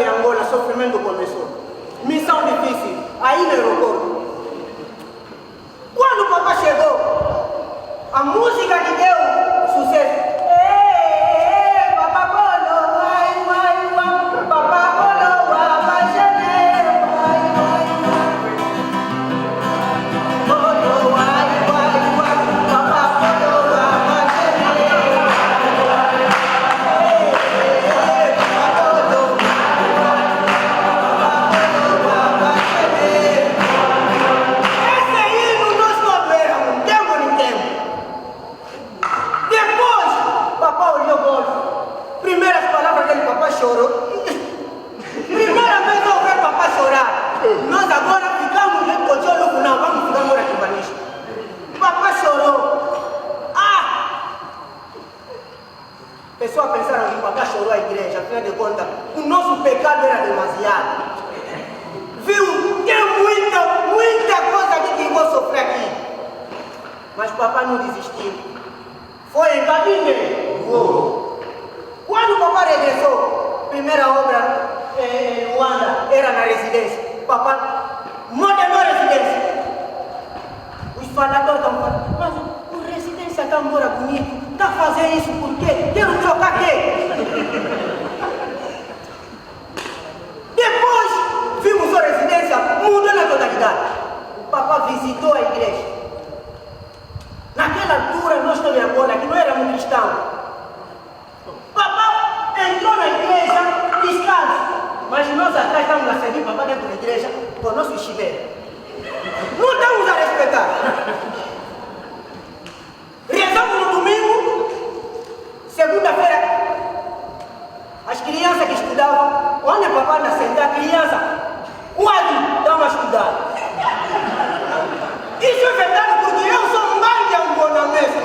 de Angola, sofrimento começou. Missão difícil, aí no aeroporto. Quando o papai chegou, a música que deu sucesso. Pessoas pensaram que o papai chorou a igreja, afinal de contas, o nosso pecado era demasiado. Viu? Tem muita coisa aqui que eu vou sofrer aqui. Mas o papai não desistiu. Foi em Cabine. Quando o papai regressou, primeira obra em Luanda era na residência. O papai modelou a residência. Os faladores estão falando, mas a residência está embora bonito. Está fazendo isso por quê? Quero trocar quê? Depois, vimos a residência, mudou na totalidade. O papai visitou a igreja. Naquela altura, nós estamos em Angola, que não éramos cristãos. O papai entrou na igreja, descalço. Mas nós atrás estamos a servir o papai dentro da igreja com o nosso chiveiro. Não estamos a respeitar. Rezamos no domingo, segunda-feira, as crianças que estudavam, onde o papai anda sentar, criança, quase estavam a estudar. Isso é verdade porque eu sou mais de Angola mesmo.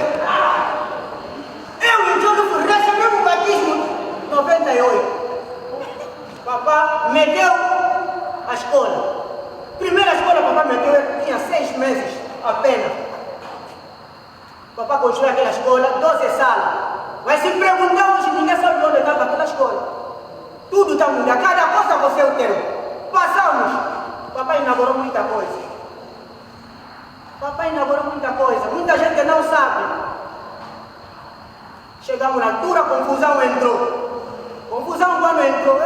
Eu, em João recebemos o batismo em 98. Papai meteu a escola. Primeira escola papai meteu, eu tinha 6 meses apenas. Papai construiu aquela escola, 12 salas. Mas se perguntar hoje, ninguém sabe onde estava aquela escola. Tudo está mudando, cada coisa você o tem. Passamos. Papai inaugurou muita coisa. Papai inaugurou muita coisa. Muita gente não sabe. Chegamos na altura, confusão entrou. Confusão quando entrou.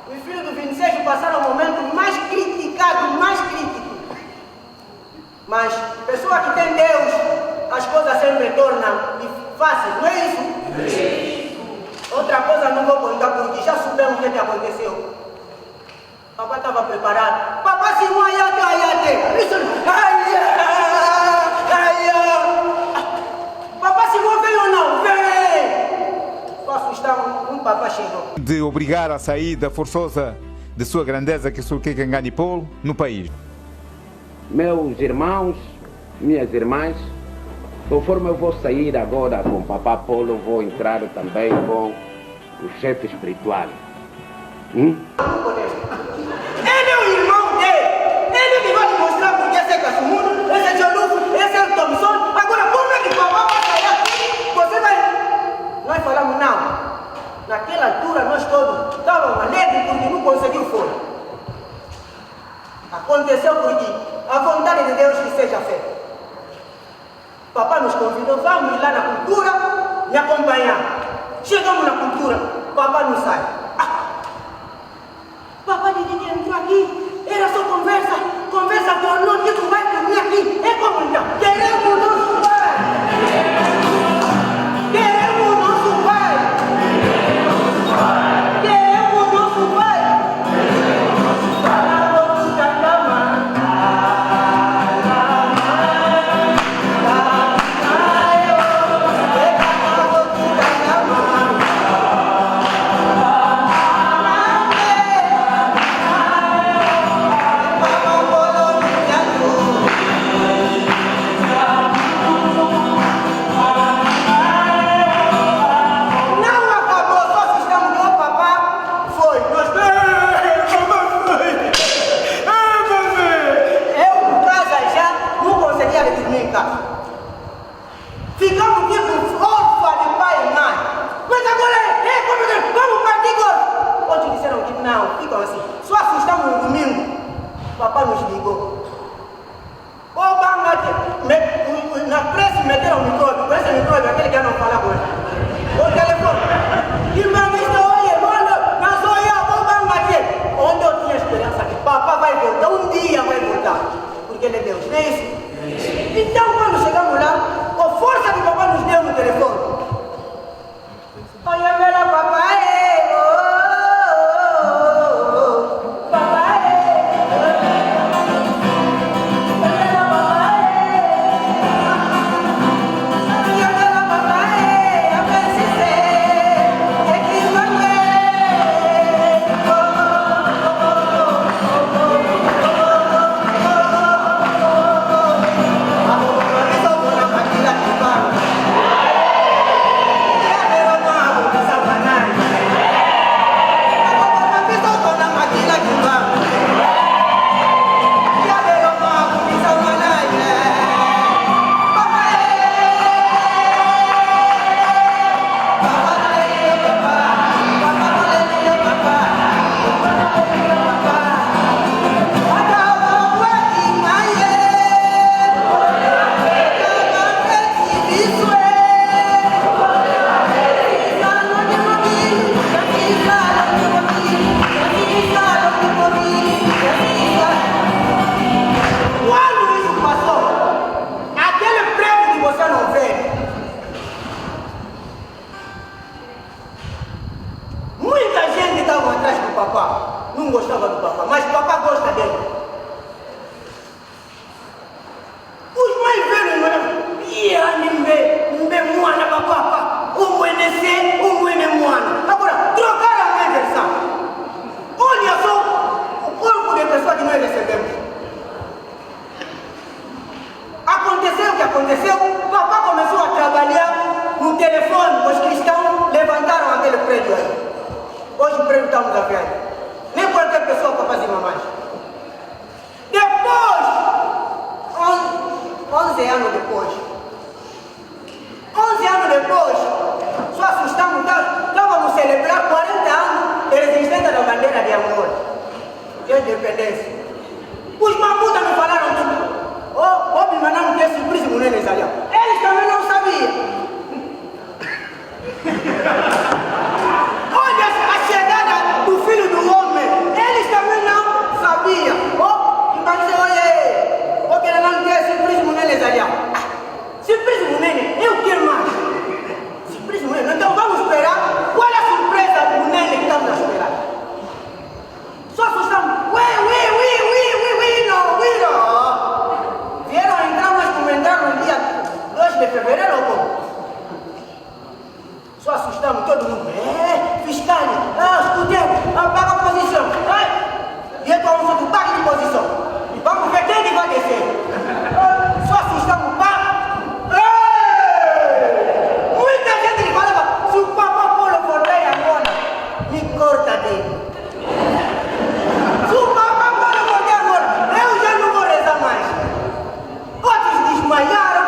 Os filhos do 26 passaram o momento mais criticado, mais crítico. Mas pessoa que tem Deus, as coisas sempre tornam fáceis, não é isso? Outra coisa não vou contar porque já soubemos o que aconteceu. Papai estava preparado. Papai se não ayate. Isso. Papai se não veio ou não? Vem! Só assustamos, um papai chegou. De obrigar a saída forçosa de sua grandeza que Sulky Kangani Paul no país. Meus irmãos, minhas irmãs, conforme eu vou sair agora com o Papá Polo, vou entrar também com o chefe espiritual. Ele é o irmão dele. Ele que vai te mostrar porque esse é Casumuno, esse é Jolufo, esse é o Thompson. Agora, como é que o papai vai sair aqui? Você vai... Nós falamos não. Naquela altura, nós todos estávamos alegres porque não conseguiu fora. Aconteceu porque a vontade de Deus que seja feita. Papai nos convidou, vamos lá na cultura me acompanhar. Chegamos na cultura, papai não sai. Papai disse que entrou aqui, era só conversa tornou que tu vai dormir aqui. É como então? Queremos nosso pai. Queremos nosso pai. Queremos nosso pai. Não, ficam assim. Só assustamos no domingo. Papai nos ligou. Ô, Bangate, na pressa meteram o micróbio. Com esse micróbio, aquele que não fala com ele. O telefone. E mami, olha, mano, não sou eu, ô, Bangate. Onde eu tinha esperança que papai vai voltar, um dia vai voltar. Porque ele é Deus, não é isso? Então, quando chegamos lá, a força que papai nos deu no telefone. Olha, meu papai, não gostava do papai, mas o papai gosta dele. Os mais velhos não iam me moana para papá. O muenece, o muene moana. Agora, trocaram a minha versão. Olha só o corpo de pessoa que nós recebemos. Aconteceu o que aconteceu. O papai começou a trabalhar no telefone. Os cristãos levantaram aquele prédio aí. Hoje o prédio está no Gavião. Nem qualquer pessoa capaz de mamar. Depois, 11 anos depois, 11 anos depois, só assustamos, estávamos a celebrar 40 anos de resistência da bandeira de Angola, de independência. Os mamutas me falaram tudo. Me mandaram que esse príncipe neles ali. Eles também não sabiam. Olha a chegada do filho do homem. Eles também não sabiam. Mas olha, que ele não quer esse príncipe neles ali. Se príncipe nele, eu quero mais. Se príncipe nele, então vamos esperar. Qual é a surpresa do nele que estamos a esperar? Só assustamos. Não. Vieram entrar, mas como entraram no dia 2 de fevereiro ou como? Só assustamos todo mundo. Fiscal, escutemos, paga a posição. E então vamos outro pague de posição. E vamos ver quem vai descer. Só assustamos, muita gente falava, se o Papa Paulo for bem agora, me corta dele. Se o Papa Paulo for bem agora, eu já não vou rezar mais. Outros desmaiaram.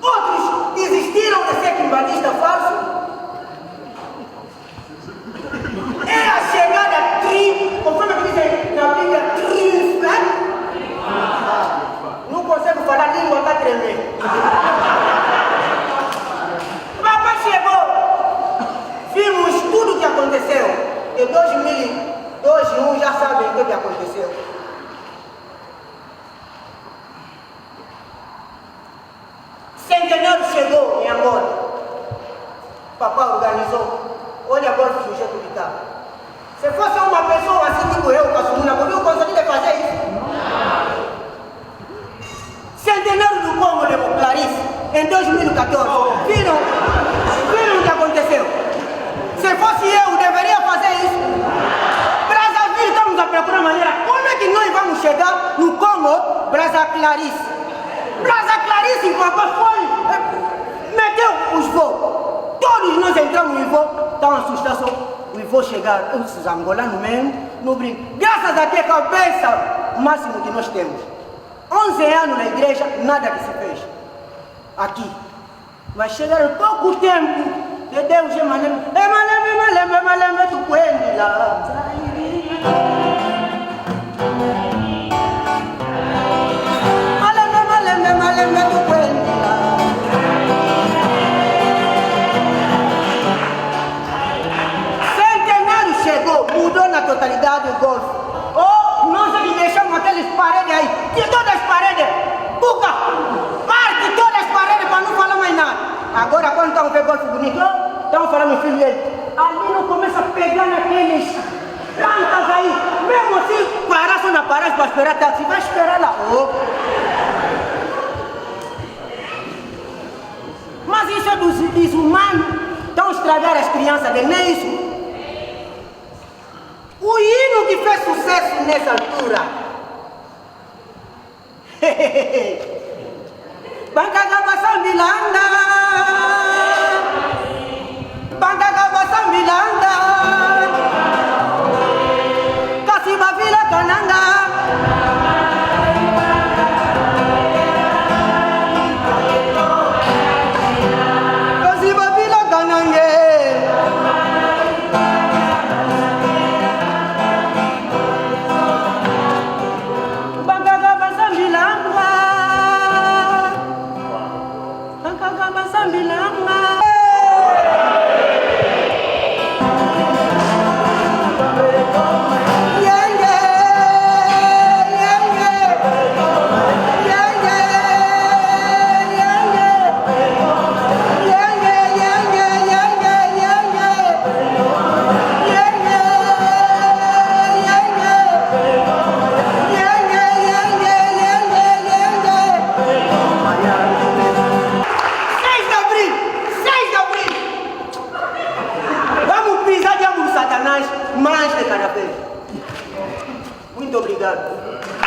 Outros desistiram de ser quimbandista falso. É a chegada conforme que dizem na Bíblia, não consigo falar, língua está tremendo. Papai chegou, vimos tudo o que aconteceu. Em 2001 já sabem o que aconteceu. Centenário chegou em Angola. Papai organizou. Olha agora o sujeito que está. Se fosse uma pessoa assim tipo eu, Caçumuna, eu conseguiria fazer isso? Centenário do Congo de Clarice, em 2014. Viram o que aconteceu? Se fosse eu, deveria fazer isso? Brazzaville, estamos a procurar maneira. Como é que nós vamos chegar no Congo, Brazza Clarice? Brazza Clarice, papai foi, meteu os voos. Todos nós entramos em voo, estavam assustados. E vou chegar, os angolanos mesmo, no brinco. Graças a Deus, cabeça, o máximo que nós temos. 11 anos na igreja, nada que se fez. Aqui. Mas chegaram pouco tempo, de Deus, Emaleme, tu modalidade do golfe. Ou nós lhe deixamos aqueles paredes aí, que todas as paredes, buca, parte todas as paredes para não falar mais nada. Agora quando estão a ver golfe bonito, estão falando no filho dele, ali não começa a pegar naqueles plantas aí, mesmo assim, parar só na paragem para esperar táxi, vai esperar lá. Mas isso é dos desumanos, estão a estragar as crianças, de nem isso. O hino que fez sucesso nessa altura. Bancagaba Sambilanda, Bancagaba Sambilanda, Kasiba Vila Cananga, Kasiba Vila Cananga. Mais de cada vez. Muito obrigado.